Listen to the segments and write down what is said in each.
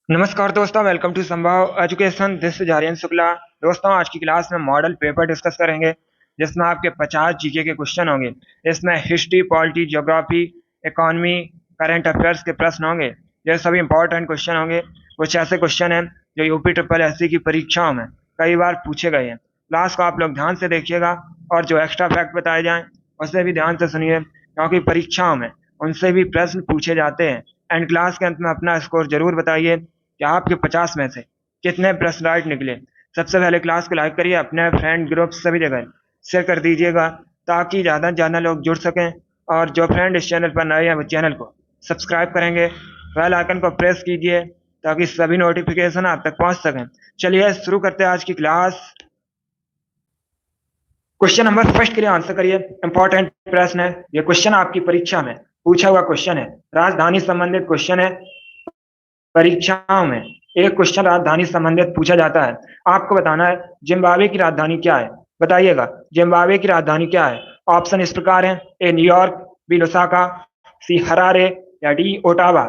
नमस्कार दोस्तों, welcome to Sambhav education. This is Aryan Shukla. दोस्तों, आज की क्लास में मॉडल पेपर डिस्कस करेंगे जिसमें आपके 50 जीके के क्वेश्चन होंगे। इसमें history, polity, geography, economy, current affairs के प्रश्न होंगे। ये सभी इंपॉर्टेंट क्वेश्चन होंगे। कुछ ऐसे क्वेश्चन हैं जो यूपी ट्रिपल एससी की परीक्षाओं में कई बार पूछे गए हैं। क्लास को आप लोग ध्यान से देखिएगा और जो एक्स्ट्रा फैक्ट बताए जाएं उसे भी ध्यान से सुनिए, क्योंकि परीक्षाओं में उनसे भी प्रश्न पूछे जाते हैं। एंड क्लास के अंत में अपना स्कोर जरूर बताइए कि आपके 50 में से कितने प्रश्न राइट निकले। सबसे पहले क्लास को लाइक करिए, अपने फ्रेंड ग्रुप सभी जगह शेयर कर दीजिएगा ताकि ज़्यादा से ज़्यादा लोग जुड़ सकें। और जो फ्रेंड इस चैनल पर नए हैं वो चैनल को सब्सक्राइब करेंगे, बेल आइकन को प्रेस कीजिए ताकि सभी नोटिफिकेशन आप तक पहुंच सकें। चलिए शुरू करते हैं आज की क्लास। क्वेश्चन नंबर फर्स्ट के लिए आंसर करिए। इंपॉर्टेंट प्रश्न है ये। क्वेश्चन आपकी परीक्षा में पूछा हुआ क्वेश्चन है, राजधानी संबंधित क्वेश्चन है। परीक्षाओं में एक क्वेश्चन राजधानी संबंधित पूछा जाता है। आपको बताना है जिम्बाब्वे की राजधानी क्या है। बताइएगा जिम्बाब्वे की राजधानी क्या है। ऑप्शन इस प्रकार है: ए न्यूयॉर्क, बी लुसाका, सी हरारे या डी ओटावा।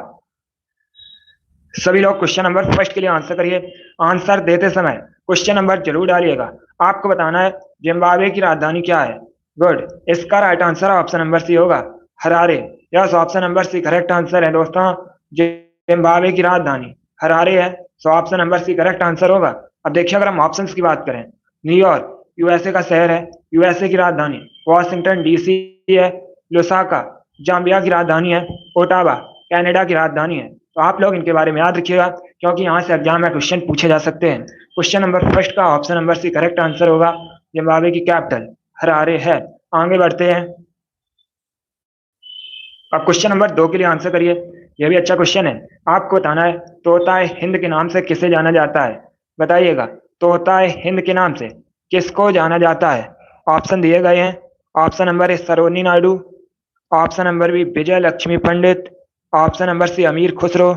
सभी लोग क्वेश्चन नंबर फर्स्ट के लिए आंसर करिए। आंसर देते समय क्वेश्चन नंबर जरूर डालिएगा। आपको बताना है जिम्बाब्वे की राजधानी क्या है। गुड। इसका right answer option number C होगा, Harare. Yes, option number C correct answer है दोस्तों। जिम्बाब्वे की राजधानी हरारे है, so option number C correct answer होगा। अब देखिए, अगर हम ऑप्शंस की बात करें, न्यूयॉर्क यूएसए का शहर है, यूएसए की राजधानी वॉशिंगटन डीसी है। लुसाका जाम्बिया की राजधानी है। ओटावा कनाडा की राजधानी है। तो आप लोग इनके बारे में याद रखिएगा, क्योंकि यहाँ से एग्जाम में क्वेश्चन पूछे जा सकते हैं। क्वेश्चन नंबर फर्स्ट का option number C correct answer होगा। जिम्बाब्वे की कैपिटल हरारे है। आगे बढ़ते हैं। अब क्वेश्चन नंबर 2 के लिए आंसर करिए। यह भी अच्छा क्वेश्चन है। आपको बताना है तोताए हिंद के नाम से किसे जाना जाता है। बताइएगा तोताए हिंद के नाम से किसको जाना जाता है। ऑप्शन दिए गए हैं। Option number A Sarojini Naidu, option number B Vijay Lakshmi Pandit, option number C Amir Khusro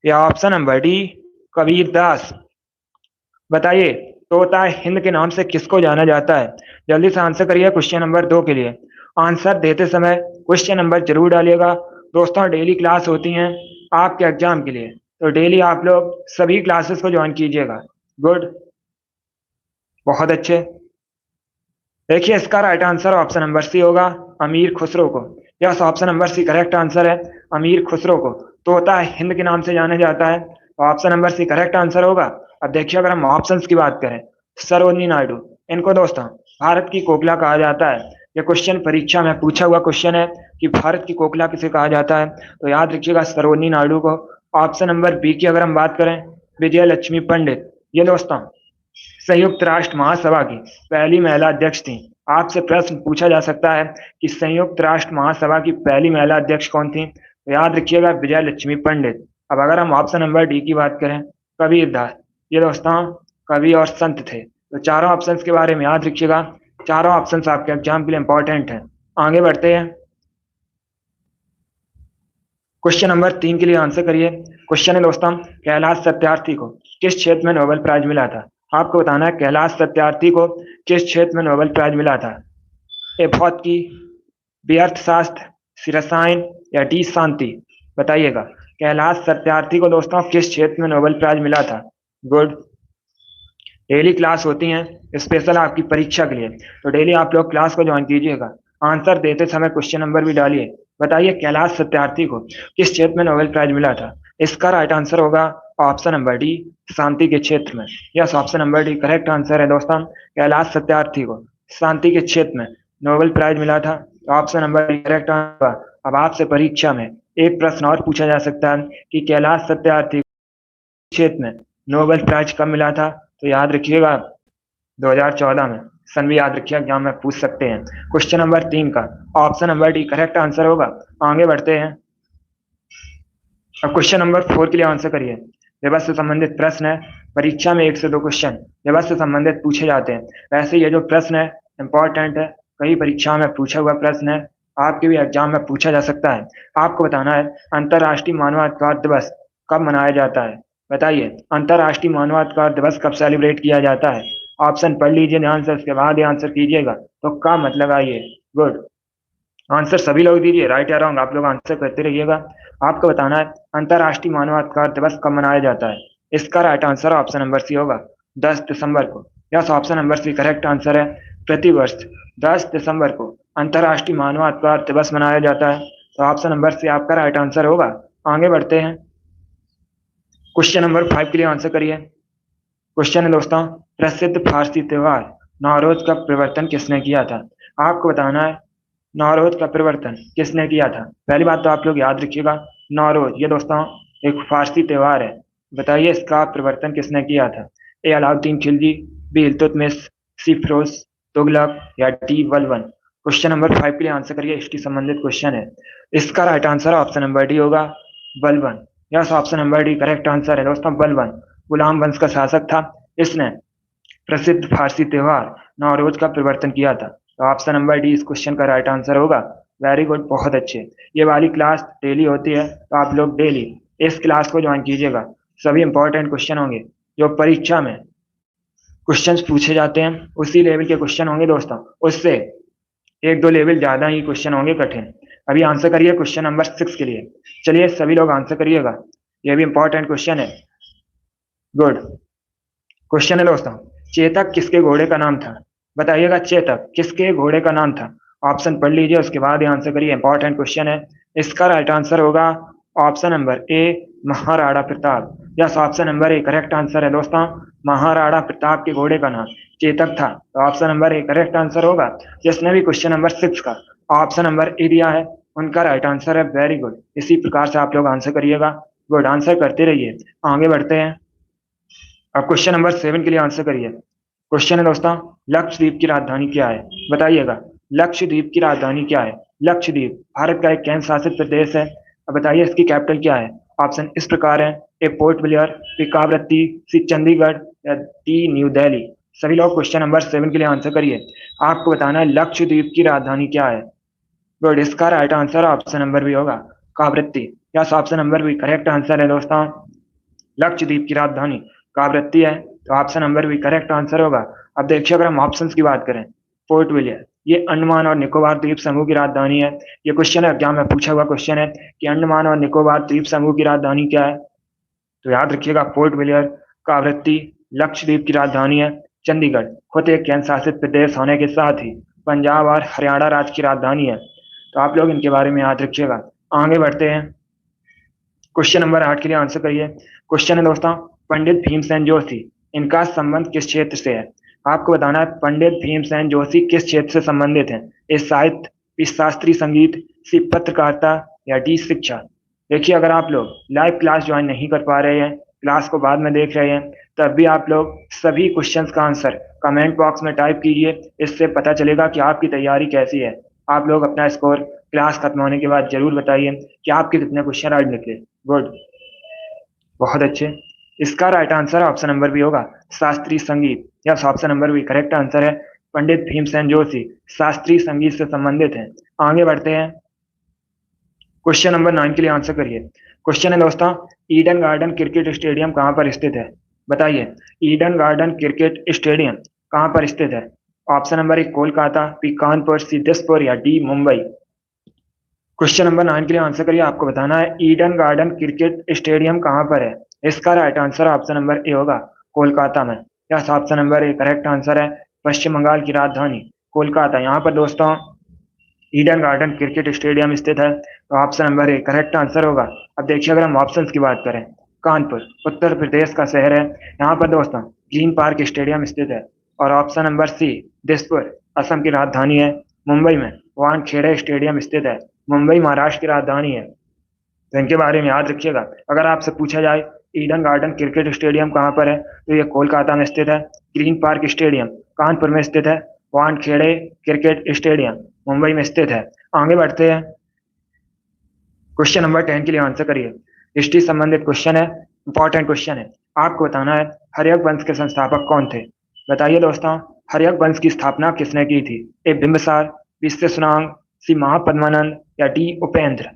या option number D Kabir Das. बताइए तोता हिंद के नाम से किसको जाना जाता है। जल्दी से आंसर करिए क्वेश्चन नंबर 2 के लिए। आंसर देते समय क्वेश्चन नंबर जरूर डालिएगा। दोस्तों, डेली क्लास होती हैं आपके एग्जाम के लिए, तो डेली आप लोग सभी क्लासेस को ज्वाइन कीजिएगा। गुड, बहुत अच्छे। देखिए, इसका right answer option number C होगा, अमीर खुसरो को। Yes, option number C correct answer है, अमीर खुसरो को तोता हिंद के नाम से जाना जाता है। तो option number C correct answer होगा। अब देखिए, अगर हम ऑप्शंस की बात करें, सरोजिनी नायडू, इनको दोस्तों भारत की कोकिला कहा जाता है। ये क्वेश्चन परीक्षा में पूछा हुआ क्वेश्चन है कि भारत की कोकिला किसे कहा जाता है, तो याद रखिएगा सरोजिनी नायडू को। ऑप्शन नंबर बी की अगर हम बात करें, विजय लक्ष्मी पंडित, ये दोस्तों संयुक्त राष्ट्र महासभा की पहली महिला अध्यक्ष थी। आपसे प्रश्न पूछा जा सकता है कि संयुक्त राष्ट्र महासभा की पहली महिला अध्यक्ष कौन थी, तो याद रखिएगा विजय लक्ष्मी पंडित। अब अगर हम ऑप्शन नंबर डी की बात करें, कबीर दास, ये दोस्तों कवि और संत थे। तो चारों ऑप्शंस के बारे में याद रखिएगा। चारों ऑप्शंस आपके एग्जाम के लिए इंपॉर्टेंट हैं। आगे बढ़ते हैं। क्वेश्चन नंबर 3 के लिए आंसर करिए। क्वेश्चन है दोस्तों, कैलाश सत्यार्थी को किस क्षेत्र में नोबेल प्राइज मिला था। आपको बताना है कैलाश सत्यार्थी को किस क्षेत्र में नोबेल प्राइज मिला था। ए भौतिकी, बी अर्थशास्त्र, सी रसायन या डी शांति। बताइएगा कैलाश सत्यार्थी को दोस्तों किस क्षेत्र में नोबेल प्राइज मिला था। गुड। डेली क्लास होती हैं स्पेशल आपकी परीक्षा के लिए, तो डेली आप लोग क्लास को ज्वाइन कीजिएगा। आंसर देते समय क्वेश्चन नंबर भी डालिए। बताइए कैलाश सत्यार्थी को किस क्षेत्र में नोबेल प्राइज मिला था। इसका राइट आंसर होगा ऑप्शन नंबर डी, शांति के क्षेत्र में। Yes, option number D correct answer है दोस्तों। कैलाश सत्यार्थी को शांति के क्षेत्र में नोबेल प्राइज मिला था। Option number D correct answer. अब आपसे परीक्षा में एक प्रश्न और पूछा जा सकता है कि कैलाश सत्यार्थी क्षेत्र में नोबेल प्राइज कब मिला था। तो याद रखिएगा 2014 में। सन भी याद रखिए, एग्जाम में पूछ सकते हैं। क्वेश्चन नंबर 3 का option number D correct answer होगा। आगे बढ़ते हैं। अब क्वेश्चन नंबर 4 के लिए आंसर करिए। दिवस से संबंधित प्रश्न है। परीक्षा में 1 से 2 क्वेश्चन दिवस से संबंधित पूछे जाते हैं। वैसे ये जो प्रश्न है इंपॉर्टेंट है, कई परीक्षाओं में पूछा हुआ प्रश्न है, आपके भी एग्जाम में पूछा जा सकता है। आपको बताना है अंतर्राष्ट्रीय मानवाधिकार दिवस कब मनाया जाता है। बताइए अंतर्राष्ट्रीय मानवाधिकार दिवस कब सेलिब्रेट किया जाता है। ऑप्शन पढ़ लीजिए ध्यान से, उसके बाद ही आंसर कीजिएगा। तो का मतलब आइए। गुड। आंसर सभी लोग दीजिए, राइट या रॉन्ग आप लोग आंसर करते रहिएगा। आपको बताना है अंतर्राष्ट्रीय मानवाधिकार दिवस कब मनाया जाता है। इसका right answer option number C होगा 10 दिसंबर को। Yes, option number C correct answer है। प्रतिवर्ष 10 दिसंबर को अंतर्राष्ट्रीय मानवाधिकार दिवस मनाया जाता है। तो ऑप्शन नंबर सी आपका राइट आंसर होगा। आगे बढ़ते हैं, क्वेश्चन नंबर 5 के लिए आंसर करिए। क्वेश्चन है दोस्तों, प्रसिद्ध फारसी त्योहार नौरोज का प्रवर्तन किसने किया था। आपको बताना है नौरोज का प्रवर्तन किसने किया था। पहली बात तो आप लोग याद रखिएगा, नौरोज ये दोस्तों एक फारसी त्योहार है। बताइए इसका प्रवर्तन किसने किया था। ए अलाउद्दीन खिलजी, बी इल्तुतमिश, सी फिरोज तुगलक या डी बलबन। क्वेश्चन नंबर 5 के लिए आंसर करिए, इसकी संबंधित क्वेश्चन है। इसका right answer option number D होगा, Balban. Yes, option number D correct answer है दोस्तों, बलबन गुलाम वंश का शासक था। इसने प्रसिद्ध फारसी त्योहार नौरोज का प्रवर्तन किया था। तो ऑप्शन नंबर डी इस क्वेश्चन का राइट आंसर होगा। वेरी गुड, बहुत अच्छे। ये वाली क्लास डेली होती है, तो आप लोग डेली इस क्लास को ज्वाइन कीजिएगा। सभी इंपॉर्टेंट क्वेश्चन होंगे जो परीक्षा में क्वेश्चंस पूछे जाते हैं, उसी लेवल के क्वेश्चन होंगे दोस्तों। उससे एक दो लेवल ज्यादा ही क्वेश्चन होंगे कठिन। अभी आंसर करिए क्वेश्चन नंबर 6 के लिए। चलिए सभी लोग आंसर करिएगा, ये भी इंपॉर्टेंट क्वेश्चन है। गुड क्वेश्चन है दोस्तों, चेतक किसके घोड़े का नाम था। बताइएगा चेतक किसके घोड़े का नाम था। ऑप्शन पढ़ लीजिए, उसके बाद ही आंसर करिए, इंपॉर्टेंट क्वेश्चन है। इसका राइट आंसर होगा option number A, Maharana Pratap. Yes, option number A correct answer है दोस्तों, महाराणा प्रताप के घोड़े का नाम चेतक था। तो option number A correct answer होगा। जिसने भी क्वेश्चन नंबर 6 का ऑप्शन नंबर ए दिया है उनका राइट आंसर है। वेरी गुड, इसी प्रकार से आप लोग आंसर करिएगा। गुड, आंसर करते रहिए। आगे बढ़ते हैं, अब क्वेश्चन नंबर 7 के लिए आंसर करिए। क्वेश्चन है दोस्तों, लक्षद्वीप की राजधानी क्या है। बताइएगा लक्षद्वीप की राजधानी क्या है। लक्षद्वीप भारत का एक केंद्र शासित प्रदेश है। अब बताइए इसकी कैपिटल क्या है। ऑप्शन इस प्रकार है, ए पोर्ट ब्लेयर, बी कावरत्ती, सी चंडीगढ़ या डी न्यू दिल्ली। सभी लोग क्वेश्चन नंबर 7 के लिए आंसर करिए। आपको बताना है लक्षद्वीप की राजधानी क्या है। गुड, इसका राइट आंसर ऑप्शन नंबर भी होगा, कावरत्ती। यस, ऑप्शन नंबर भी करेक्ट आंसर है दोस्तों, लक्षद्वीप की राजधानी कावरत्ती है। तो ऑप्शन नंबर भी करेक्ट आंसर होगा। अब देखिए अगर हम ऑप्शंस की बात करें, पोर्ट विलियर ये अंडमान और निकोबार द्वीप समूह की राजधानी है। ये क्वेश्चन है एग्जाम में पूछा हुआ क्वेश्चन है कि अंडमान और निकोबार द्वीप समूह की राजधानी क्या है। तो याद रखिएगा पोर्ट विलियर, कावरत्ती लक्षद्वीप की राजधानी है। चंडीगढ़ खुद एक केंद्र शासित प्रदेश होने के साथ ही पंजाब और हरियाणा राज्य की राजधानी है। तो आप लोग इनके बारे में याद रखिएगा। आगे बढ़ते हैं, क्वेश्चन नंबर 8 के लिए आंसर करिए। क्वेश्चन है दोस्तों, पंडित भीमसेन जोशी इनका संबंध किस क्षेत्र से है। आपको बताना है पंडित भीमसेन जोशी किस क्षेत्र से संबंधित हैं। ए साहित्य, बी शास्त्रीय संगीत, सी पत्रकारिता या डी शिक्षा। देखिए अगर आप लोग लाइव क्लास ज्वाइन नहीं कर पा रहे हैं, क्लास को बाद में देख रहे हैं, तब भी आप लोग सभी क्वेश्चंस का आंसर कमेंट बॉक्स में टाइप कीजिए। इससे पता चलेगा कि आपकी तैयारी कैसी है। आप लोग अपना स्कोर क्लास खत्म होने के बाद जरूर बताइए कि आपके कितने क्वेश्चन राइट निकले। गुड, बहुत अच्छे। इसका राइट आंसर ऑप्शन नंबर भी होगा, शास्त्रीय संगीत। यस, ऑप्शन नंबर भी करेक्ट आंसर है। पंडित भीमसेन जोशी शास्त्रीय संगीत से संबंधित हैं। आगे बढ़ते हैं, क्वेश्चन नंबर 9 के लिए आंसर करिए। क्वेश्चन है दोस्तों, ईडन गार्डन क्रिकेट स्टेडियम कहाँ पर स्थित है। बताइए ईडन गार्डन क्रिकेट स्टेडियम कहाँ पर स्थित है। Option number A Kolkata, B Kanpur, C Dispur या डी मुंबई। क्वेश्चन नंबर 9 के लिए आंसर करिए। आपको बताना है ईडन गार्डन क्रिकेट स्टेडियम कहाँ पर है। इसका right answer option number A होगा, कोलकाता में। Yes, option number A correct answer है। पश्चिम बंगाल की राजधानी कोलकाता, यहाँ पर दोस्तों ईडन गार्डन क्रिकेट स्टेडियम स्थित है। तो option number A correct answer होगा। अब देखिए अगर हम ऑप्शंस की बात करें, कानपुर उत्तर प्रदेश का शहर है, यहाँ पर दोस्तों ग्रीन पार्क स्टेडियम स्थित है। और option number C, Dispur Assam की राजधानी है। मुंबई में वानखेड़े स्टेडियम स्थित है। मुंबई महाराष्ट्र की राजधानी है। तो इनके बारे में याद रखिएगा। अगर आपसे पूछा जाए ईडन गार्डन क्रिकेट स्टेडियम कहाँ पर है, तो ये कोलकाता में स्थित है। ग्रीन पार्क स्टेडियम कानपुर में स्थित है। वानखेड़े क्रिकेट स्टेडियम मुंबई में स्थित है। आगे बढ़ते हैं, क्वेश्चन नंबर 10 के लिए आंसर करिए। हिस्ट्री संबंधित क्वेश्चन है, इंपॉर्टेंट क्वेश्चन है। आपको बताना है हर्यक वंश के संस्थापक कौन थे। बताइए दोस्तों हर्यक वंश की स्थापना किसने की थी। ए बिंबिसार, बी सुनांग, सी महापद्मानंद या डी उपेंद्र।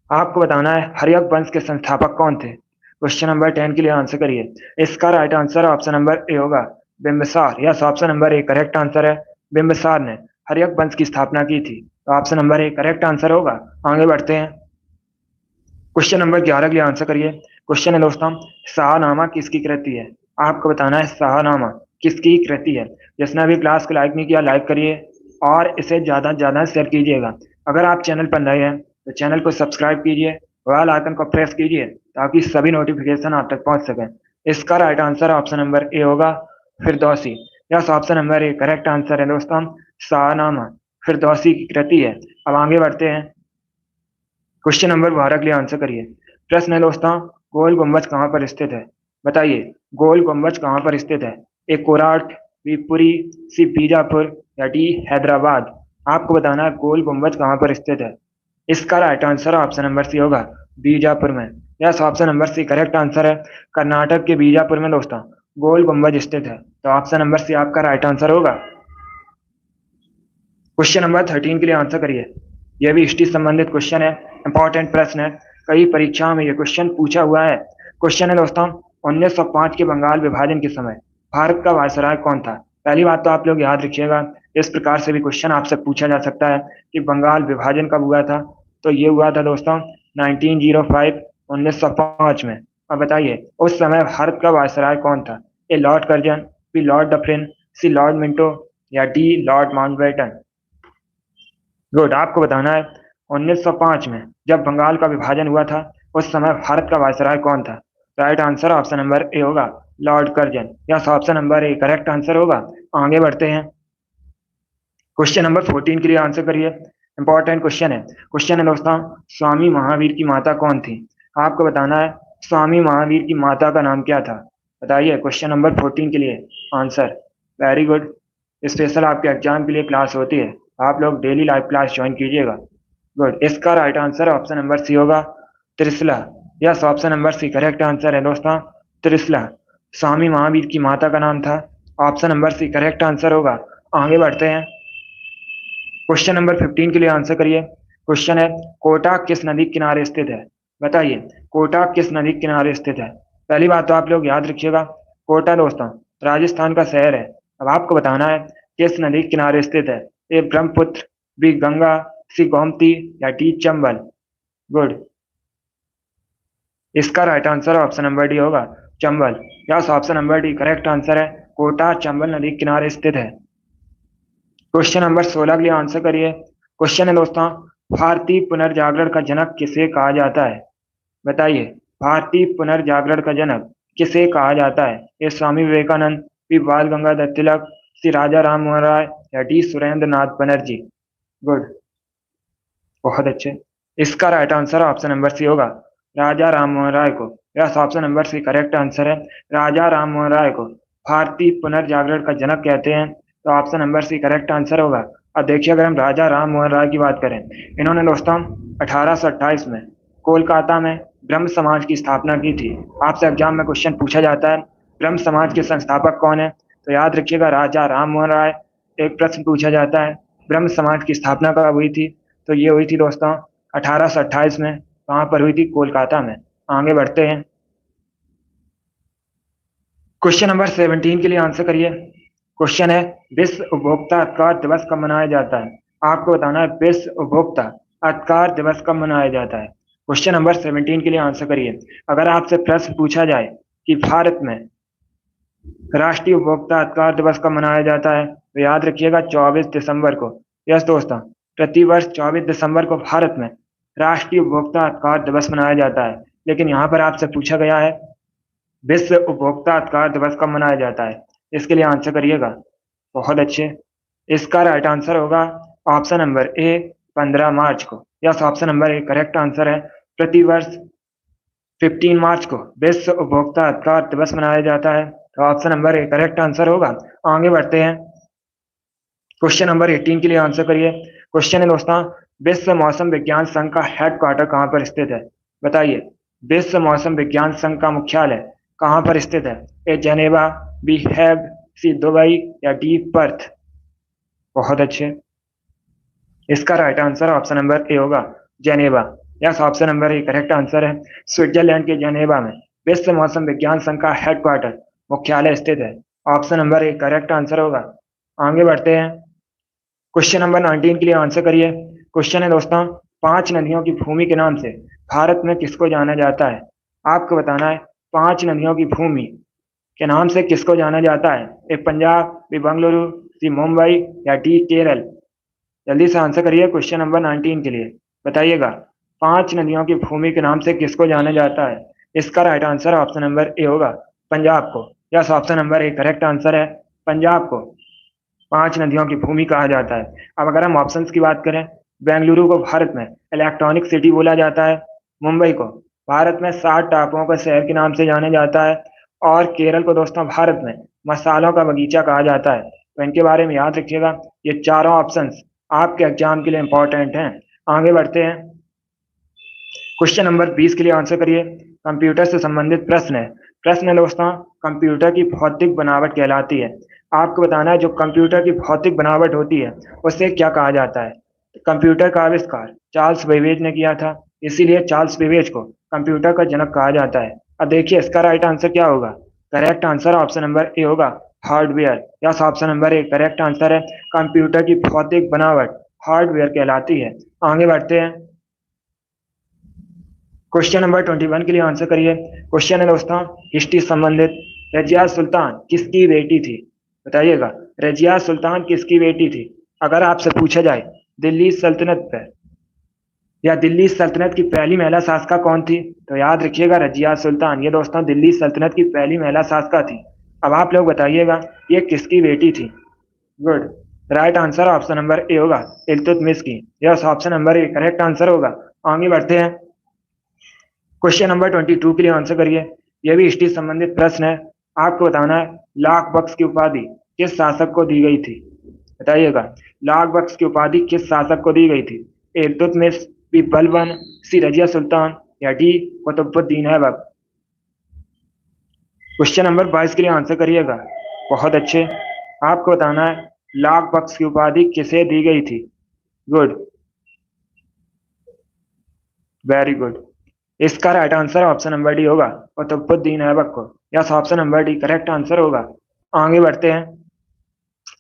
आपको बताना है हर्यक वंश के संस्थापक कौन थे। क्वेश्चन नंबर 10 के लिए आंसर करिए। इसका right answer option number A होगा, Bimbisara. Yes, option number A correct answer है। बिंबिसार ने हर्यक वंश की स्थापना की थी। तो option number A correct answer होगा। आगे बढ़ते हैं, क्वेश्चन नंबर 11 के लिए आंसर करिए। क्वेश्चन है दोस्तों, शाहनामा किसकी कृति है? आपको बताना है शाहनामा किसकी कृति है। जिसने अभी क्लास को लाइक नहीं किया, लाइक करिए और इसे ज्यादा से ज्यादा शेयर कीजिएगा। अगर आप चैनल पर नए हैं तो चैनल को सब्सक्राइब कीजिए, बेल आइकन को प्रेस कीजिए ताकि सभी नोटिफिकेशन आप तक पहुंच सके। इसका right answer option number A होगा, Firdausi. Yes, option number A correct answer है दोस्तों, शाहनामा फिरदौसी की कृति है। अब आगे बढ़ते हैं, क्वेश्चन नंबर 12 के लिए आंसर करिए। प्रश्न है दोस्तों, गोल गुम्बज कहाँ पर स्थित है? बताइए, गोल गुम्बज कहाँ पर स्थित है? ए कोराट, बी पुरी, सी बीजापुर या डी हैदराबाद। आपको बताना है गोल गुम्बज कहाँ पर स्थित है। इसका right answer option number C होगा, बीजापुर में। Yes, option number C correct answer है। कर्नाटक के बीजापुर में दोस्तों गोल गुम्बज स्थित है, तो ऑप्शन नंबर सी आपका राइट आंसर होगा। क्वेश्चन नंबर 13 के लिए आंसर करिए। यह भी हिस्ट्री संबंधित क्वेश्चन है, इंपॉर्टेंट प्रश्न है, कई परीक्षाओं में यह क्वेश्चन पूछा हुआ है। क्वेश्चन है दोस्तों, 1905 के बंगाल विभाजन के समय भारत का वायसराय कौन था? पहली बात तो आप लोग याद रखिएगा, इस प्रकार से भी क्वेश्चन आपसे पूछा जा सकता है कि बंगाल विभाजन कब हुआ था। तो ये हुआ था दोस्तों 1905, 1905 में। अब बताइए उस समय भारत का वायसराय कौन था? A Lord Curzon, B Lord Dufferin, C Lord Minto या डी लॉर्ड माउंटबेटन। गुड, आपको बताना है 1905 में जब बंगाल का विभाजन हुआ था उस समय भारत का वायसराय कौन था? Right answer option number A होगा, Lord Curzon. Yes, option number A correct answer होगा। आगे बढ़ते हैं, क्वेश्चन नंबर 14 के लिए आंसर करिए, इंपॉर्टेंट क्वेश्चन है। क्वेश्चन है दोस्तों, स्वामी महावीर की माता कौन थी? आपको बताना है स्वामी महावीर की माता का नाम क्या था। बताइए क्वेश्चन नंबर 14 के लिए आंसर। वेरी गुड, स्पेशल आपके एग्जाम के लिए क्लास होती है, आप लोग डेली लाइव क्लास ज्वाइन कीजिएगा। गुड, इसका right answer option number C होगा, Trishala. Yes, option number C correct answer है दोस्तों, त्रिशला स्वामी महावीर की माता का नाम था। Option number C correct answer होगा। आगे बढ़ते हैं, क्वेश्चन नंबर 15 के लिए आंसर करिए। क्वेश्चन है, कोटा किस नदी के किनारे स्थित है? बताइए कोटा किस नदी के किनारे स्थित है। पहली बात तो आप लोग याद रखिएगा, कोटा दोस्तों राजस्थान का शहर है। अब आपको बताना है किस नदी के किनारे स्थित है। A Brahmaputra, B Ganga, C Gomti या डी चंबल। गुड, इसका right answer option number D होगा, Chambal. Yes, option number D correct answer है, कोटा चंबल नदी के किनारे स्थित है। क्वेश्चन नंबर 16 के लिए आंसर करिए। क्वेश्चन है दोस्तों, भारतीय पुनर्जागरण का जनक किसे कहा जाता है? बताइए भारतीय पुनर्जागरण का जनक किसे कहा जाता है? ए स्वामी विवेकानंद, बी बाल गंगाधर तिलक, सी राजा राम मोहन राय या डी सुरेंद्र नाथ बनर्जी। गुड, बहुत अच्छे। इसका right answer option number C होगा, राजा राम मोहन राय को। Yes, option number C correct answer है, राजा राम मोहन राय को भारतीय पुनर्जागरण का जनक कहते हैं, तो option number C correct answer होगा। अब देखिए, अगर हम राजा राम मोहन राय की बात करें, इन्होंने दोस्तों 1828 में कोलकाता में ब्रह्म समाज की स्थापना की थी। आपसे एग्जाम में क्वेश्चन पूछा जाता है ब्रह्म समाज के संस्थापक कौन है, तो याद रखिएगा राजा राम मोहन राय। एक प्रश्न पूछा जाता है ब्रह्म समाज की स्थापना कब हुई थी, तो ये हुई थी दोस्तों 1828 में। कहाँ पर हुई थी? कोलकाता में। आगे बढ़ते हैं, क्वेश्चन नंबर 17 के लिए आंसर करिए। क्वेश्चन है, विश्व उपभोक्ता अधिकार दिवस कब मनाया जाता है? आपको बताना है विश्व उपभोक्ता अधिकार दिवस कब मनाया जाता है। क्वेश्चन नंबर 17 के लिए आंसर करिए। अगर आपसे प्रश्न पूछा जाए कि भारत में राष्ट्रीय उपभोक्ता अधिकार दिवस कब मनाया जाता है, तो याद रखिएगा 24 दिसंबर को। यस दोस्तों, प्रतिवर्ष 24 दिसंबर को भारत में राष्ट्रीय उपभोक्ता अधिकार दिवस मनाया जाता है। लेकिन यहाँ पर आपसे पूछा गया है विश्व उपभोक्ता अधिकार दिवस कब मनाया जाता है, इसके लिए आंसर करिएगा। बहुत अच्छे, इसका राइट आंसर होगा ऑप्शन नंबर ए 15 मार्च को। Yes, option number A correct answer है, प्रतिवर्ष 15 मार्च को विश्व उपभोक्ता अधिकार दिवस मनाया जाता है, तो option number A correct answer होगा। आगे बढ़ते हैं, क्वेश्चन नंबर 18 के लिए आंसर करिए। क्वेश्चन है दोस्तों, विश्व मौसम विज्ञान संघ का हेडक्वार्टर कहाँ पर स्थित है? बताइए विश्व मौसम विज्ञान संघ का मुख्यालय कहाँ पर स्थित है? A Geneva, B Hague, C Dubai या डी पर्थ। बहुत अच्छे, इसका right answer option number A होगा, Geneva. Yes, option number A correct answer है, स्विट्जरलैंड के जेनेवा में विश्व मौसम विज्ञान संघ का हेडक्वार्टर मुख्यालय स्थित है। Option number A correct answer होगा। आगे बढ़ते हैं, क्वेश्चन नंबर 19 के लिए आंसर करिए। क्वेश्चन है दोस्तों, 5 नदियों की भूमि के नाम से भारत में किसको जाना जाता है? आपको बताना है 5 नदियों की भूमि के नाम से किसको जाना जाता है? ए पंजाब, बी बेंगलुरु, सी मुंबई या डी केरल? जल्दी से आंसर करिए क्वेश्चन नंबर 19 के लिए। बताइएगा, 5 नदियों की भूमि के नाम से किसको जाना जाता है? इसका right answer option number A होगा, पंजाब को। Yes, option number A correct answer है, पंजाब को 5 नदियों की भूमि कहा जाता है। अब अगर हम ऑप्शंस की बात करें, बेंगलुरु को भारत में इलेक्ट्रॉनिक सिटी बोला जाता है, मुंबई को भारत में 7 टापुओं के शहर के नाम से जाना जाता है, और केरल को दोस्तों भारत में मसालों का बगीचा कहा जाता है। तो इनके बारे में याद रखिएगा, ये चारों ऑप्शंस आपके एग्जाम के लिए इंपॉर्टेंट हैं। आगे बढ़ते हैं, क्वेश्चन नंबर 20 के लिए आंसर करिए। कंप्यूटर से संबंधित प्रश्न है। प्रश्न है दोस्तों, कंप्यूटर की भौतिक बनावट कहलाती है। आपको बताना है जो कंप्यूटर की भौतिक बनावट होती है उसे क्या कहा जाता है? कंप्यूटर का आविष्कार चार्ल्स बेबेज ने किया था, इसीलिए चार्ल्स बेबेज को कंप्यूटर का जनक कहा जाता है। अब देखिए इसका राइट आंसर क्या होगा? Correct answer option number A होगा, hardware. Yes, option number A correct answer है। कंप्यूटर की भौतिक बनावट हार्डवेयर कहलाती है। आगे बढ़ते हैं, क्वेश्चन नंबर 21 के लिए आंसर करिए। क्वेश्चन है दोस्तों, हिस्ट्री संबंधित। रजिया सुल्तान किसकी बेटी थी? बताइएगा, रजिया सुल्तान किसकी बेटी थी? अगर आपसे पूछा जाए दिल्ली सल्तनत पर या दिल्ली सल्तनत की पहली महिला शासका कौन थी, तो याद रखिएगा रजिया सुल्तान। ये दोस्तों दिल्ली सल्तनत की पहली महिला शासका थी। अब आप लोग बताइएगा ये किसकी बेटी थी? Good, right answer option number A होगा, इल्तुतमिश की। Yes, option number A correct answer होगा। आगे बढ़ते हैं, क्वेश्चन नंबर 22 के लिए आंसर करिए। यह भी हिस्ट्री संबंधित प्रश्न है। आपको बताना है लाख बख्श की उपाधि किस शासक को दी गई थी? बताइएगा, लाख बख्श की उपाधि किस शासक को दी गई थी? A Iltutmish, B Balban, C Razia Sultan या D Qutubuddin Aibak? Question number 22 के लिए आंसर करिएगा। बहुत अच्छे, आपको बताना है लाख बख्श की उपाधि किसे दी गई थी? Good, very good. इसका right answer option number D होगा, कुतुबुद्दीन ऐबक को। Yes, option number D correct answer होगा। आगे बढ़ते हैं,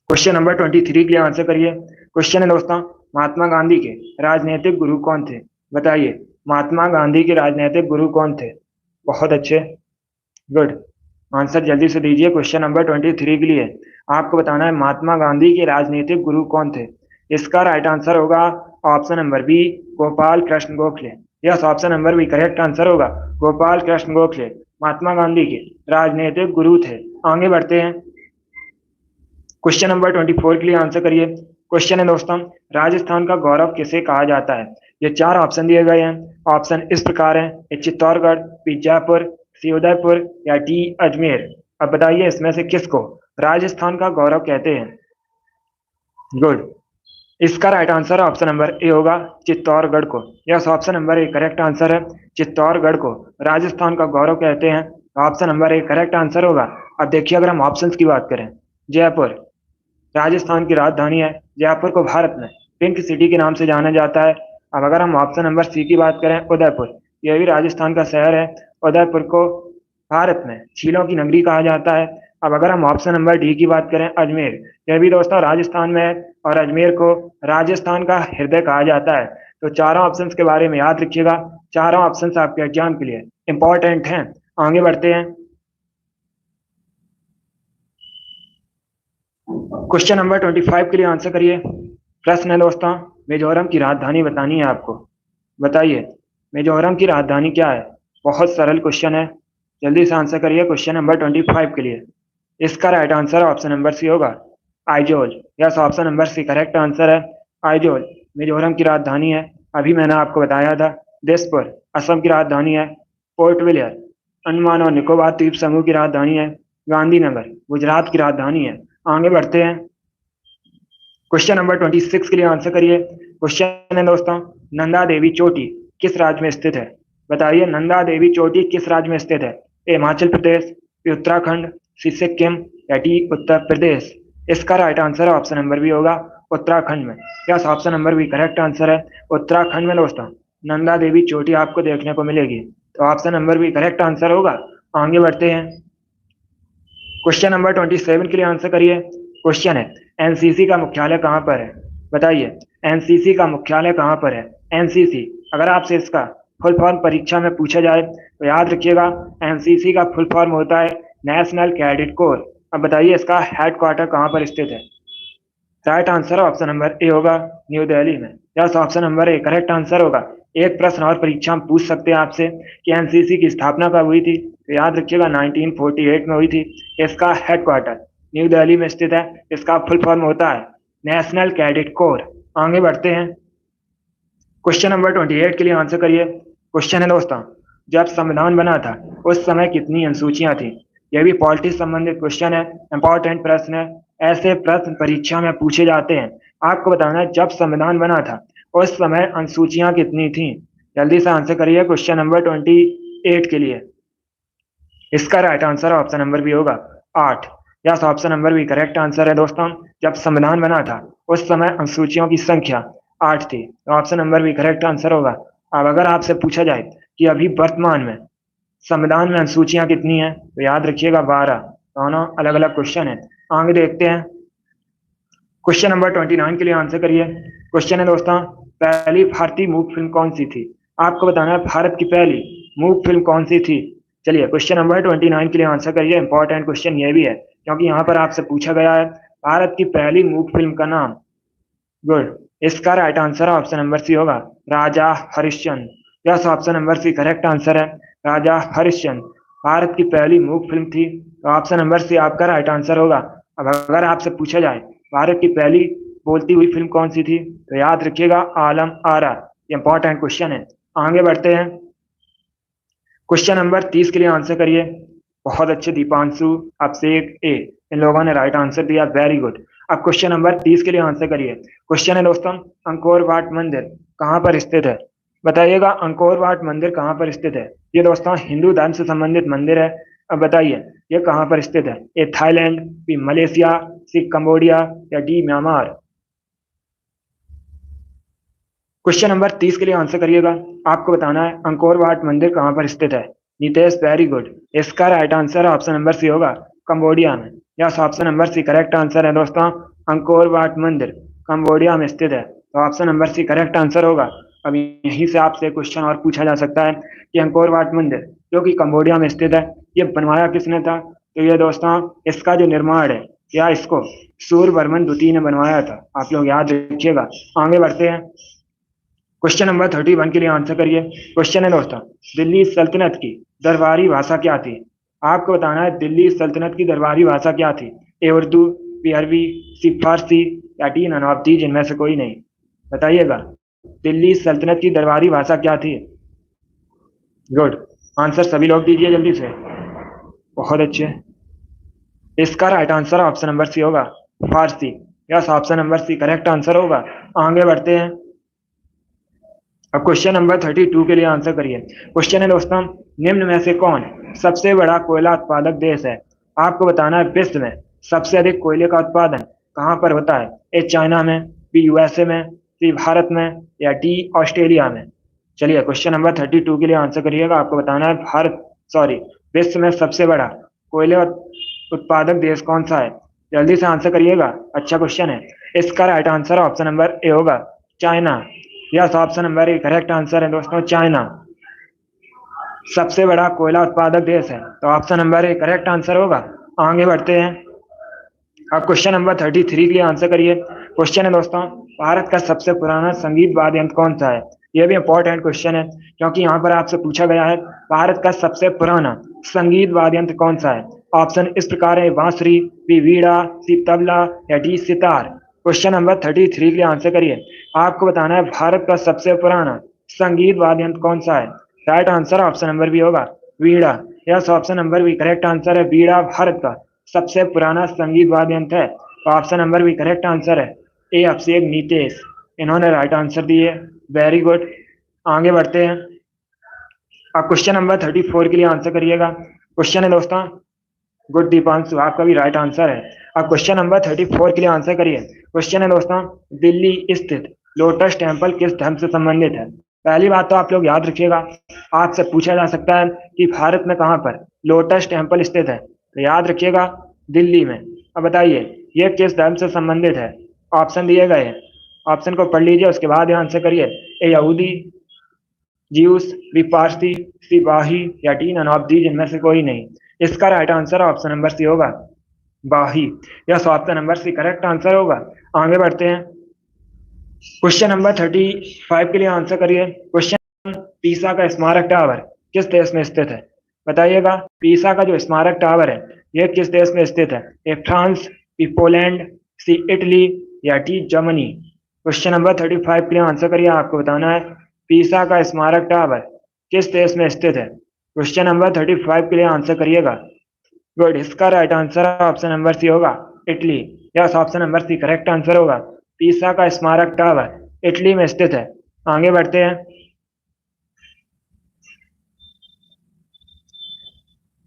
क्वेश्चन नंबर 23 के लिए आंसर करिए। क्वेश्चन है दोस्तों, महात्मा गांधी के राजनीतिक गुरु कौन थे? बताइए, महात्मा गांधी के राजनीतिक गुरु कौन थे? बहुत अच्छे, गुड, आंसर जल्दी से दीजिए क्वेश्चन नंबर 23 के लिए। आपको बताना है महात्मा गांधी के राजनीतिक गुरु कौन थे? इसका राइट आंसर होगा option number B, Gopal Krishna Gokhale. Yes, option number B correct answer होगा, गोपाल कृष्ण गोखले महात्मा गांधी के राजनीतिक गुरु थे। आगे बढ़ते हैं, क्वेश्चन नंबर 24 के लिए आंसर करिए। क्वेश्चन है दोस्तों, राजस्थान का गौरव किसे कहा जाता है? ये 4 ऑप्शन दिए गए हैं। ऑप्शन इस प्रकार है, ए चित्तौड़गढ़, बी जयपुर, सी उदयपुर या डी अजमेर? अब बताइए इसमें से किसको राजस्थान का गौरव कहते हैं? गुड, इसका right answer option number A होगा, चित्तौड़गढ़ को। Yes, option number A correct answer है, चित्तौड़गढ़ को राजस्थान का गौरव कहते हैं। Option number A correct answer होगा। अब देखिए अगर हम ऑप्शंस की बात करें, जयपुर राजस्थान की राजधानी है, जयपुर को भारत में पिंक सिटी के नाम से जाना जाता है। अब अगर हम ऑप्शन नंबर सी की बात करें, उदयपुर, यह भी राजस्थान का शहर है, उदयपुर को भारत में झीलों की नगरी कहा जाता है। अब अगर हम ऑप्शन नंबर डी की बात करें, अजमेर, यह भी दोस्तों राजस्थान में है और अजमेर को राजस्थान का हृदय कहा जाता है। तो चारों ऑप्शंस के बारे में याद रखिएगा, चारों ऑप्शंस आपके एग्जाम के लिए इंपॉर्टेंट हैं। आगे बढ़ते हैं, क्वेश्चन नंबर 25 के लिए आंसर करिए। प्रश्न है दोस्तों, मिजोरम की राजधानी बतानी है आपको। बताइए मिजोरम की राजधानी क्या है? बहुत सरल क्वेश्चन है, जल्दी से आंसर करिए क्वेश्चन नंबर 25 के लिए। इसका right answer option number C होगा, Aizawl. Yes, option number C correct answer है, आइजोल मिजोरम की राजधानी है। अभी मैंने आपको बताया था दिसपुर असम की राजधानी है, पोर्ट विलियर अंडमान और निकोबार द्वीप समूह की राजधानी है, गांधीनगर गुजरात की राजधानी है। आगे बढ़ते हैं, क्वेश्चन नंबर 26 के लिए आंसर करिए। क्वेश्चन है दोस्तों, नंदा देवी चोटी किस राज्य में स्थित है? बताइए नंदा देवी चोटी किस राज्य में स्थित है? A Himachal Pradesh, B Uttarakhand, C Sikkim या डी उत्तर प्रदेश? इसका right answer option number B होगा, उत्तराखंड में। Yes, option number B correct answer है, उत्तराखंड में दोस्तों नंदा देवी चोटी आपको देखने को मिलेगी। तो option number B correct answer होगा। आगे बढ़ते हैं, क्वेश्चन नंबर 27 के लिए आंसर करिए। क्वेश्चन है, एनसीसी का मुख्यालय कहां पर है? बताइए एनसीसी का मुख्यालय कहाँ पर है? एनसीसी, अगर आपसे इसका फुल फॉर्म परीक्षा में पूछा जाए तो याद रखिएगा, एनसीसी का फुल फॉर्म होता है नेशनल कैडेट कोर। अब बताइए इसका हेडक्वार्टर कहाँ पर स्थित है? Right answer option number A होगा, न्यू दिल्ली में। Yes, option number A correct answer होगा। एक प्रश्न और परीक्षा में पूछ सकते हैं आपसे कि एनसीसी की स्थापना कब हुई थी, तो याद रखिएगा 1948 में हुई थी। इसका हेडक्वार्टर न्यू दिल्ली में स्थित है। इसका फुल फॉर्म होता है नेशनल कैडेट कोर। आगे बढ़ते हैं, क्वेश्चन नंबर 28 के लिए आंसर करिए। क्वेश्चन है दोस्तों, जब संविधान बना था उस समय कितनी अनुसूचियां थी? यह भी पॉलिटी संबंधित क्वेश्चन है, इंपॉर्टेंट प्रश्न है। ऐसे प्रश्न परीक्षा में पूछे जाते हैं। आपको बताना है जब संविधान बना था उस समय अनुसूचियां कितनी थी। जल्दी से आंसर करिए क्वेश्चन नंबर 28 के लिए। इसका right answer option number B होगा 8। Yes, option number B correct answer है दोस्तों। जब संविधान बना था उस समय अनुसूचियों की संख्या 8 थी, तो option number B correct answer होगा। अब अगर आपसे पूछा जाए कि अभी वर्तमान में संविधान में अनुसूचियां कितनी हैं, तो याद रखिएगा 12। दोनों अलग अलग क्वेश्चन है। आगे देखते हैं, क्वेश्चन नंबर 29 के लिए आंसर करिए। क्वेश्चन है दोस्तों, पहली भारतीय मूक फिल्म कौन सी थी? आपको बताना है भारत की पहली मूक फिल्म कौन सी थी। चलिए क्वेश्चन नंबर 29 के लिए आंसर करिए। इंपॉर्टेंट क्वेश्चन ये भी है क्योंकि यहाँ पर आपसे पूछा गया है भारत की पहली मूक फिल्म का नाम। गुड, इसका right answer option number C होगा, Raja Harishchandra. Yes, option number C correct answer है, राजा हरिश्चंद्र भारत की पहली मूक फिल्म थी, तो ऑप्शन नंबर सी आपका राइट आंसर होगा। अब अगर आपसे पूछा जाए भारत की पहली बोलती हुई फिल्म कौन सी थी, तो याद रखिएगा आलम आरा। इंपॉर्टेंट क्वेश्चन है। आगे बढ़ते हैं, क्वेश्चन नंबर 30 के लिए आंसर करिए। बहुत अच्छे, दीपांशु, अभिषेक, ए, इन लोगों ने राइट आंसर दिया, वेरी गुड। अब क्वेश्चन नंबर 30 के लिए आंसर करिए। क्वेश्चन है दोस्तों, अंकोर वाट मंदिर कहाँ पर स्थित है? बताइएगा अंकोर वाट मंदिर कहाँ पर स्थित है? ये दोस्तों हिंदू धर्म से संबंधित मंदिर है। अब बताइए ये कहाँ पर स्थित है? A Thailand, B Malaysia, C Cambodia या डी म्यांमार। क्वेश्चन नंबर 30 के लिए आंसर करिएगा। आपको बताना है अंकोर वाट मंदिर कहाँ पर स्थित है। Nitesh, very good. इसका right answer option number C होगा, कंबोडिया में। Yes, option number C correct answer है दोस्तों। अंकोर वाट मंदिर कंबोडिया में स्थित है, तो option number C correct answer होगा। अब यहीं से आपसे क्वेश्चन और पूछा जा सकता है कि अंकोर वाट मंदिर जो कि कंबोडिया में स्थित है, ये बनवाया किसने था? तो ये दोस्तों इसका जो निर्माण है या इसको सूर्यवर्मन द्वितीय ने बनवाया था। आप लोग याद रखिएगा। आगे बढ़ते हैं, क्वेश्चन नंबर 31 के लिए आंसर करिए। क्वेश्चन है दोस्तों, दिल्ली सल्तनत की दरबारी भाषा क्या थी? आपको बताना है दिल्ली सल्तनत की दरबारी भाषा क्या थी। ए उर्दू, बी अरबी, सी फारसी या डी नन ऑफ दीज इनमें से कोई नहीं। बताइएगा दिल्ली सल्तनत की दरबारी भाषा क्या थी। गुड, आंसर सभी लोग दीजिए जल्दी से। बहुत अच्छे, इसका right answer option number C होगा, Farsi. Yes, option number C correct answer होगा। आगे बढ़ते हैं, अब क्वेश्चन नंबर 32 के लिए आंसर करिए। क्वेश्चन है दोस्तों, निम्न में से कौन सबसे बड़ा कोयला उत्पादक देश है? आपको बताना है विश्व में सबसे अधिक कोयले का उत्पादन कहाँ पर होता है। ए चाइना में, बी यूएसए में, सी भारत में या डी ऑस्ट्रेलिया में। चलिए क्वेश्चन नंबर 32 के लिए आंसर करिएगा। आपको बताना है विश्व में सबसे बड़ा कोयले उत्पादक देश कौन सा है। जल्दी से आंसर करिएगा, अच्छा क्वेश्चन है। इसका right answer option number A होगा, China. Yes, option number A correct answer है दोस्तों, चाइना सबसे बड़ा कोयला उत्पादक देश है, तो option number A correct answer होगा। आगे बढ़ते हैं, अब क्वेश्चन नंबर 33 के लिए आंसर करिए। क्वेश्चन है दोस्तों, भारत का सबसे पुराना संगीत वाद्य यंत्र कौन सा है? यह भी इंपॉर्टेंट क्वेश्चन है क्योंकि यहाँ पर आपसे पूछा गया है भारत का सबसे पुराना संगीत वाद्य यंत्र कौन सा है। ऑप्शन इस प्रकार है, बांसुरी, बी वीणा, सी तबला या डी सितार। क्वेश्चन नंबर 33 के लिए आंसर करिए। आपको बताना है भारत का सबसे पुराना संगीत वाद्य यंत्र कौन सा है। Right answer option number B होगा, veena. Yes, option number B correct answer है, वीणा भारत का सबसे पुराना संगीत वाद्य यंत्र है, तो option number B correct answer है। ए अभिषेक, नीतेश, इन्होंने राइट आंसर दिए, वेरी गुड। आगे बढ़ते हैं, अब क्वेश्चन नंबर 34 के लिए आंसर करिएगा। क्वेश्चन है दोस्तों, गुड दीपांशु, आपका भी राइट आंसर है। अब क्वेश्चन नंबर 34 के लिए आंसर करिए। क्वेश्चन है दोस्तों, दिल्ली स्थित लोटस टेम्पल किस धर्म से संबंधित है? पहली बात तो आप लोग याद रखिएगा, आपसे पूछा जा सकता है कि भारत में कहाँ पर लोटस टेम्पल स्थित है, तो याद रखिएगा दिल्ली में। अब बताइए ये किस धर्म से संबंधित है। ऑप्शन दिए गए हैं, ऑप्शन को पढ़ लीजिए, उसके बाद आंसर करिए। ए यहूदी, ज्यूस, बी पारसी, सी बाही या डी नन ऑफ दीज इनमें से कोई नहीं। इसका right answer option number C होगा, बाही। Yes, option number C correct answer होगा। आगे बढ़ते हैं। क्वेश्चन नंबर 35 के लिए आंसर करिए। क्वेश्चन, पीसा का स्मारक टावर किस देश में स्थित है? बताइएगा, पीसा का जो स्मारक टावर है यह किस देश में स्थित है? A France, B Poland, C Italy या डी जर्मनी। क्वेश्चन नंबर 35 के लिए आंसर करिए। आपको बताना है पीसा का स्मारक टावर किस देश में स्थित है। क्वेश्चन नंबर 35 के लिए आंसर करिएगा। गुड, इसका right answer option number C होगा, Italy. Yes, option number C correct answer होगा। पीसा का स्मारक टावर इटली में स्थित है। आगे बढ़ते हैं।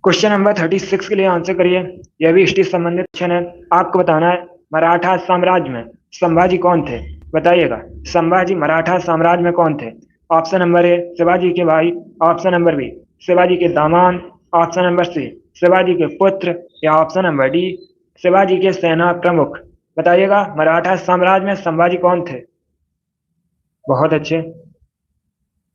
क्वेश्चन नंबर 36 के लिए आंसर करिए। यह भी हिस्ट्री संबंधित क्वेश्चन है। आपको बताना है मराठा साम्राज्य में संभाजी कौन थे? बताइएगा, संभाजी मराठा साम्राज्य में कौन थे? ऑप्शन नंबर ए शिवाजी के भाई, ऑप्शन नंबर बी शिवाजी के दामाद, ऑप्शन नंबर सी शिवाजी के पुत्र या ऑप्शन नंबर डी शिवाजी के सेना प्रमुख। बताइएगा, मराठा साम्राज्य में संभाजी कौन थे? बहुत अच्छे,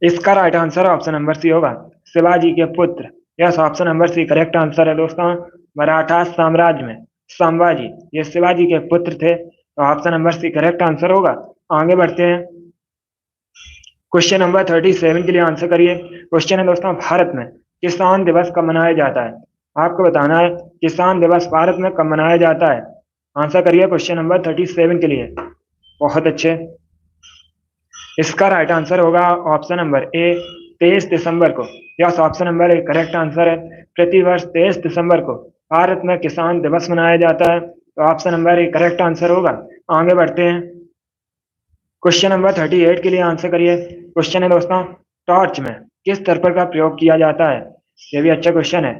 इसका right answer option number C होगा, शिवाजी के पुत्र। Yes, option number C correct answer है दोस्तों। मराठा साम्राज्य में संभाजी ये शिवाजी के पुत्र थे, तो option number C correct answer होगा। आगे बढ़ते हैं। क्वेश्चन नंबर 37 के लिए आंसर करिए। क्वेश्चन है दोस्तों, भारत में किसान दिवस कब मनाया जाता है? आपको बताना है किसान दिवस भारत में कब मनाया जाता है। आंसर करिए क्वेश्चन नंबर 37 के लिए। बहुत अच्छे, इसका राइट आंसर होगा ऑप्शन नंबर ए 23 दिसंबर को। Yes, option number A correct answer है। प्रतिवर्ष 23 दिसंबर को भारत में किसान दिवस मनाया जाता है, तो option number A correct answer होगा। आगे बढ़ते हैं। क्वेश्चन नंबर 38 के लिए आंसर करिए। क्वेश्चन है दोस्तों, टॉर्च में किस दर्पण का प्रयोग किया जाता है? ये भी अच्छा क्वेश्चन है।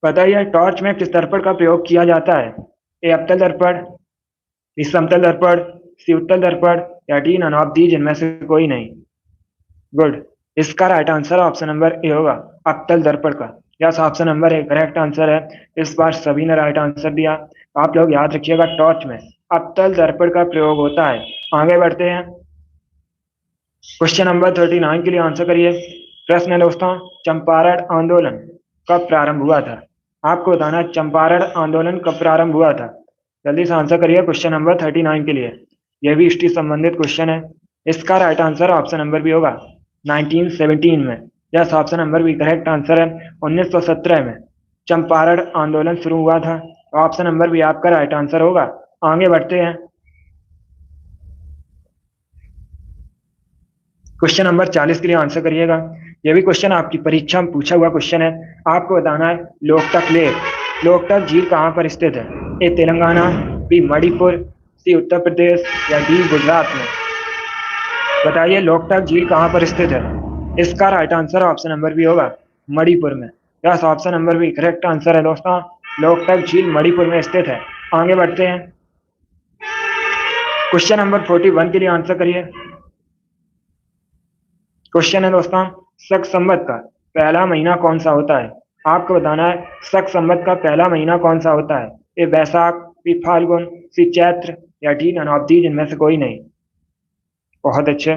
बताइए, टॉर्च में किस दर्पण का प्रयोग किया जाता है? ए अवतल दर्पण, बी समतल दर्पण, सी उत्तल दर्पण या डी नन ऑफ दीज इनमें से कोई नहीं। गुड, इसका right answer option number A होगा, अवतल दर्पण का। Yes, option number A correct answer है। इस बार सभी ने राइट आंसर दिया। आप लोग याद रखिएगा, टॉर्च में अवतल दर्पण का प्रयोग होता है। आगे बढ़ते हैं। क्वेश्चन नंबर 39 के लिए आंसर करिए। प्रश्न है दोस्तों, चंपारण आंदोलन कब प्रारंभ हुआ था? आपको बताना है चंपारण आंदोलन कब प्रारंभ हुआ था। जल्दी से आंसर करिए क्वेश्चन नंबर 39 के लिए। यह भी हिस्ट्री संबंधित क्वेश्चन है। इसका राइट आंसर ऑप्शन नंबर भी होगा 1917 में। यस, ऑप्शन नंबर भी करेक्ट आंसर है। 1917 में चंपारण आंदोलन शुरू हुआ था, तो ऑप्शन नंबर भी आपका राइट आंसर होगा। आगे बढ़ते हैं। क्वेश्चन नंबर 40 के लिए आंसर करिएगा। यह भी क्वेश्चन आपकी परीक्षा में पूछा हुआ क्वेश्चन है। आपको बताना है लोकटक लेक, लोकटक झील कहाँ पर स्थित है? ए तेलंगाना, बी मणिपुर, सी उत्तर प्रदेश या डी गुजरात में। बताइए, लोकटक झील कहाँ पर स्थित है? इसका right answer option number B होगा, मणिपुर में। Yes, option number B correct answer है दोस्तों। लोकटक झील मणिपुर में स्थित है। आगे बढ़ते हैं। क्वेश्चन नंबर 41 के लिए आंसर करिए। क्वेश्चन है दोस्तों, शक संवत का पहला महीना कौन सा होता है? आपको बताना है शक संवत का पहला महीना कौन सा होता है। ए बैसाख, बी फाल्गुन, सी चैत्र या डी नन ऑफ दीज इनमें से कोई नहीं। बहुत अच्छे,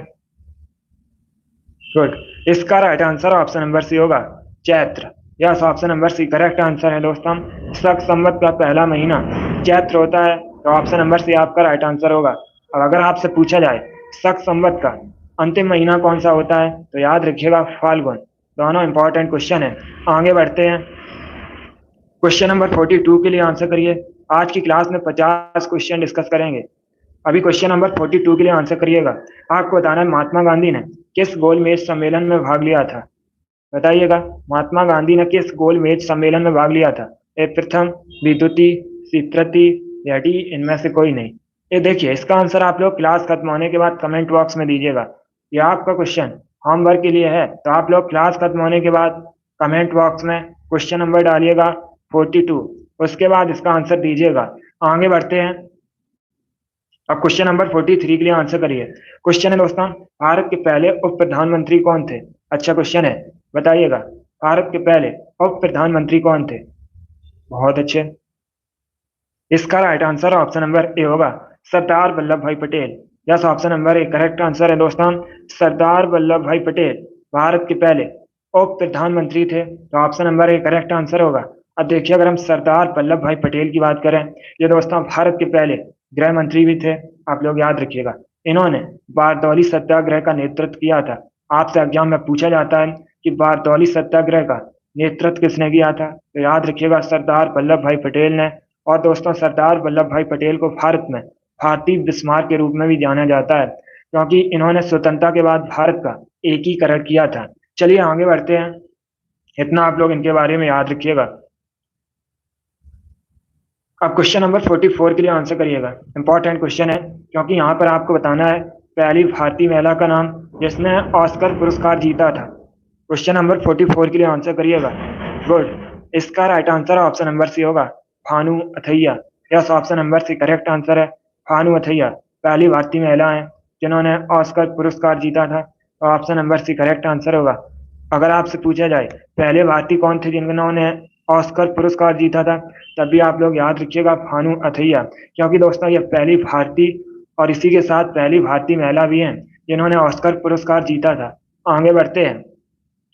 गुड, इसका right answer option number C होगा, Chaitra. Yes, option number C correct answer है दोस्तों। शक संवत का पहला महीना चैत्र होता है, तो ऑप्शन नंबर सी आपका राइट आंसर होगा। अब अगर आपसे पूछा जाए शक संवत का अंतिम महीना कौन सा होता है, तो याद रखिएगा फाल्गुन। दोनों इंपॉर्टेंट क्वेश्चन है। आगे बढ़ते हैं। क्वेश्चन नंबर 42 के लिए आंसर करिए। आज की क्लास में 50 क्वेश्चन डिस्कस करेंगे। अभी क्वेश्चन नंबर 42 के लिए आंसर करिएगा। आपको बताना है महात्मा गांधी ने किस गोलमेज सम्मेलन में भाग लिया था। बताइएगा, महात्मा गांधी ने किस गोलमेज सम्मेलन में भाग लिया था। ए प्रथम, बी द्वितीय, सी तृतीय या डी इनमें से कोई नहीं। ये देखिए, इसका आंसर आप लोग क्लास खत्म होने के बाद कमेंट बॉक्स में दीजिएगा। ये आपका क्वेश्चन होमवर्क के लिए है, तो आप लोग क्लास खत्म होने के बाद कमेंट बॉक्स में क्वेश्चन नंबर डालिएगा 42, उसके बाद इसका आंसर दीजिएगा। आगे बढ़ते हैं। अब क्वेश्चन नंबर 43 के लिए आंसर करिए। क्वेश्चन है दोस्तों, भारत के पहले उप प्रधानमंत्री कौन थे? अच्छा क्वेश्चन है, बताइएगा भारत के पहले उप प्रधानमंत्री कौन थे? बहुत अच्छे, इसका right answer option number A होगा, सरदार वल्लभ भाई Patel. Yes, option number A correct answer है दोस्तों। सरदार वल्लभ भाई पटेल भारत के पहले उप प्रधानमंत्री थे, तो option number A correct answer होगा। अब देखिए, अगर हम सरदार वल्लभ भाई पटेल की बात करें, ये दोस्तों भारत के पहले गृह मंत्री भी थे। आप लोग याद रखिएगा, इन्होंने बारदौली सत्याग्रह का नेतृत्व किया था। आपसे एग्जाम में पूछा जाता है कि बारदौली सत्याग्रह का नेतृत्व किसने किया था, तो याद रखिएगा सरदार वल्लभ भाई पटेल ने। और दोस्तों, सरदार वल्लभ भाई पटेल को भारत में भारतीय बिस्मार्क के रूप में भी जाना जाता है, क्योंकि इन्होंने स्वतंत्रता के बाद भारत का एकीकरण किया था। चलिए आगे बढ़ते हैं, इतना आप लोग इनके बारे में याद रखिएगा। अब क्वेश्चन नंबर 44 के लिए आंसर करिएगा। इंपॉर्टेंट क्वेश्चन है, क्योंकि यहाँ पर आपको बताना है पहली भारतीय महिला का नाम जिसने ऑस्कर पुरस्कार जीता था। क्वेश्चन नंबर 44 के लिए आंसर करिएगा। गुड, इसका right answer option number C होगा, भानु अथैया। यस, option number C correct answer है, भानु अथैया पहली भारतीय महिला है जिन्होंने ऑस्कर पुरस्कार जीता था, तो option number C correct answer होगा। अगर आपसे पूछा जाए पहले भारतीय कौन थे जिन्होंने ऑस्कर पुरस्कार जीता था, तब भी आप लोग याद रखिएगा भानु अथैया, क्योंकि दोस्तों ये पहली भारतीय और इसी के साथ पहली भारतीय महिला भी हैं जिन्होंने ऑस्कर पुरस्कार जीता था। आगे बढ़ते हैं,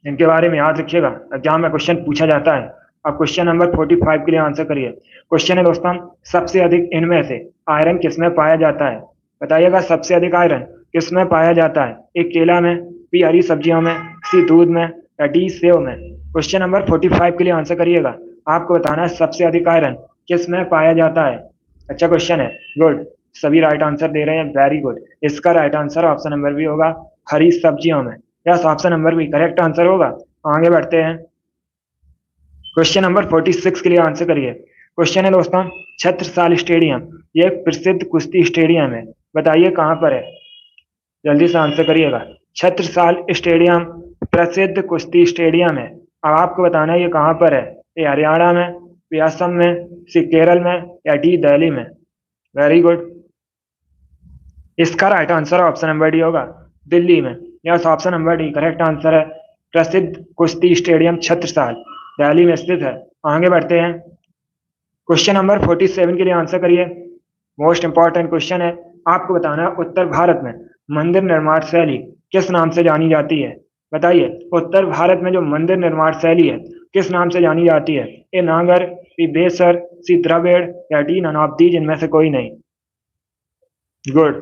इनके बारे में याद रखिएगा, एग्जाम में क्वेश्चन पूछा जाता है। अब क्वेश्चन नंबर 45 के लिए आंसर करिए। क्वेश्चन है दोस्तों, सबसे अधिक इनमें से आयरन किसमें पाया जाता है? बताइएगा, सबसे अधिक आयरन किसमें पाया जाता है? ए केला में, बी हरी सब्जियों में, सी दूध में, या डी सेव में? क्वेश्चन नंबर 45 के लिए आंसर करिएगा। आपको बताना है सबसे अधिक आयरन किस में पाया जाता है। अच्छा क्वेश्चन है, गुड, सभी राइट आंसर दे रहे हैं, वेरी गुड। इसका right answer option number B होगा, हरी सब्जियों में। Yes, option number B correct answer होगा। आगे बढ़ते हैं, क्वेश्चन नंबर 46 के लिए आंसर करिए। क्वेश्चन है दोस्तों, छत्रसाल स्टेडियम ये एक प्रसिद्ध कुश्ती स्टेडियम है, बताइए कहाँ पर है? जल्दी से आंसर करिएगा। छत्रसाल स्टेडियम प्रसिद्ध कुश्ती स्टेडियम है। अब आपको बताना है ये कहाँ पर है, ये हरियाणा में, बी असम में, सी केरल में, या डी दिल्ली में? वेरी गुड, इसका right answer option number D होगा, दिल्ली में। Yes, option number D correct answer है, प्रसिद्ध कुश्ती स्टेडियम छत्रसाल दिल्ली में स्थित है। आगे बढ़ते हैं, क्वेश्चन नंबर 47 के लिए आंसर करिए। मोस्ट इंपॉर्टेंट क्वेश्चन है, आपको बताना है उत्तर भारत में मंदिर निर्माण शैली किस नाम से जानी जाती है? बताइए, उत्तर भारत में जो मंदिर निर्माण शैली है किस नाम से जानी जाती है? ए नागर, बी बेसर, सी द्रविड़, या डी नन ऑफ दीज इनमें से कोई नहीं? गुड,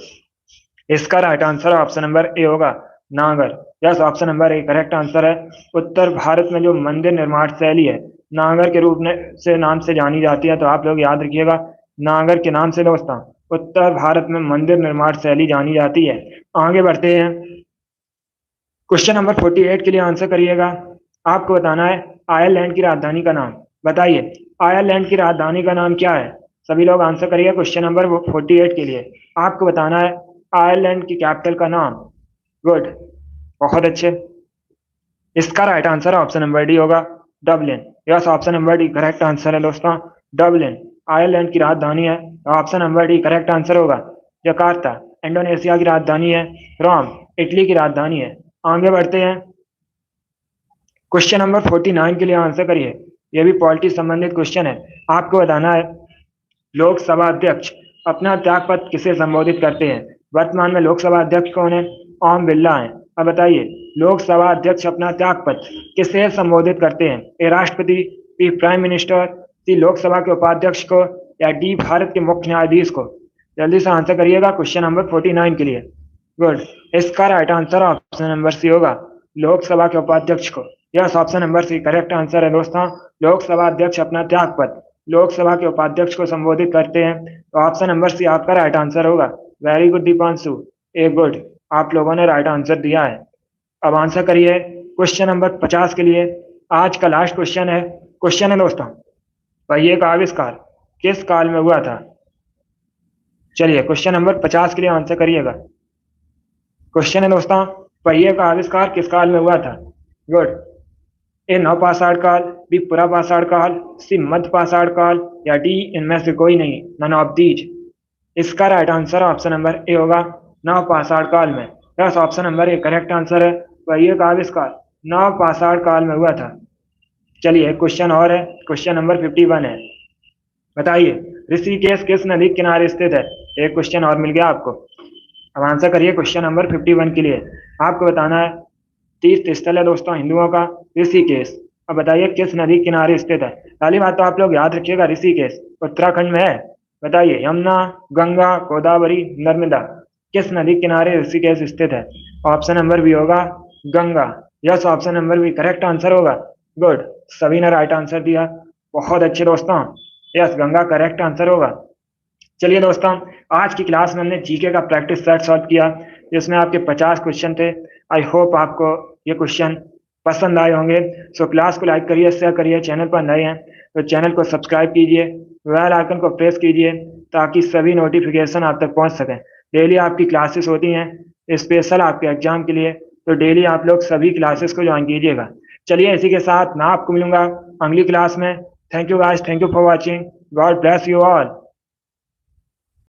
इसका right answer option number A होगा, नागर। Yes, option number A correct answer है। उत्तर भारत में जो मंदिर निर्माण शैली है नागर के रूप में से नाम से जानी जाती है, तो आप लोग याद रखिएगा, नागर के नाम से दोस्तों उत्तर भारत में मंदिर निर्माण शैली जानी जाती है। आगे बढ़ते हैं, क्वेश्चन नंबर 48 के लिए आंसर करिएगा। आपको बताना है आयरलैंड की राजधानी का नाम। बताइए, आयरलैंड की राजधानी का नाम क्या है? सभी लोग आंसर करिए क्वेश्चन नंबर 48 के लिए। आपको बताना है आयरलैंड की कैपिटल का नाम। गुड, बहुत अच्छे, इसका right answer option number D होगा, Dublin. Yes, option number D correct answer है दोस्तों, डबलिन आयरलैंड की राजधानी है, option number D correct answer होगा। जकार्ता इंडोनेशिया की राजधानी है, रोम इटली की राजधानी है। आगे बढ़ते हैं, क्वेश्चन नंबर 49 के लिए आंसर करिए। यह भी पॉलिटिक्स संबंधित क्वेश्चन है। आपको बताना है लोकसभा अध्यक्ष अपना त्यागपत्र किसे संबोधित करते हैं? वर्तमान में लोकसभा अध्यक्ष कौन है? ओम बिरला है। अब बताइए, लोकसभा अध्यक्ष अपना त्यागपत्र किसे संबोधित करते हैं? ए राष्ट्रपति, बी प्राइम मिनिस्टर, सी लोकसभा के उपाध्यक्ष को, या डी भारत के मुख्य न्यायाधीश को? जल्दी से आंसर करिएगा क्वेश्चन नंबर 49 के लिए। गुड, इसका right answer option number C होगा, लोकसभा के उपाध्यक्ष को। Yes, option number C correct answer है दोस्तों, लोकसभा अध्यक्ष अपना त्यागपत्र लोकसभा के उपाध्यक्ष को संबोधित करते हैं, तो ऑप्शन नंबर सी आपका राइट आंसर होगा। Very good Deepanshu, a good, आप लोगों ने राइट आंसर दिया है। अब आंसर करिए क्वेश्चन नंबर 50 के लिए। आज का लास्ट क्वेश्चन है। क्वेश्चन है दोस्तों, पहिए का आविष्कार किस काल में हुआ था? चलिए क्वेश्चन नंबर 50 के लिए आंसर करिएगा। क्वेश्चन है दोस्तों, पहिए का आविष्कार किस काल में हुआ था? गुड, ए नवपाषाण काल, बी पुरापाषाण काल, सी मध्यपाषाण काल, या डी इनमें से कोई नहीं, नन ऑफ दीज? इसका right answer option number A होगा, नवपाषाण काल में। Yes, option number A correct answer है, पहिए का आविष्कार नवपाषाण काल में हुआ था। चलिए क्वेश्चन और है, क्वेश्चन नंबर 51 है। बताइए, ऋषिकेश किस नदी के किनारे स्थित है? एक क्वेश्चन और मिल गया आपको। अब आंसर करिए क्वेश्चन नंबर 51 के लिए। आपको बताना है तीर्थ स्थल है दोस्तों हिंदुओं का ऋषिकेश। अब बताइए किस नदी किनारे स्थित है। पहली बात तो आप लोग याद रखिएगा, ऋषिकेश उत्तराखंड में है। बताइए यमुना, गंगा, गोदावरी, नर्मदा, किस नदी किनारे ऋषिकेश स्थित है। ऑप्शन नंबर बी होगा Ganga. Yes, option number B correct answer होगा। गुड, सभी ने राइट आंसर दिया, बहुत अच्छे दोस्तों। यस, गंगा करेक्ट आंसर होगा। चलिए दोस्तों, आज की क्लास में हमने जीके का प्रैक्टिस सेट सॉल्व किया, जिसमें आपके 50 क्वेश्चन थे। आई होप आपको ये क्वेश्चन पसंद आए होंगे। सो क्लास को लाइक करिए, शेयर करिए, चैनल पर नए हैं तो चैनल को सब्सक्राइब कीजिए, बेल आइकन को प्रेस कीजिए ताकि सभी नोटिफिकेशन आप तक पहुंच सकें। डेली आपकी क्लासेस होती हैं स्पेशल आपके एग्जाम के लिए, तो डेली आप लोग सभी क्लासेस को ज्वाइन कीजिएगा। चलिए इसी के साथ मैं आपको मिलूंगा अगली क्लास में। Thank you guys, thank you for watching. God bless you all.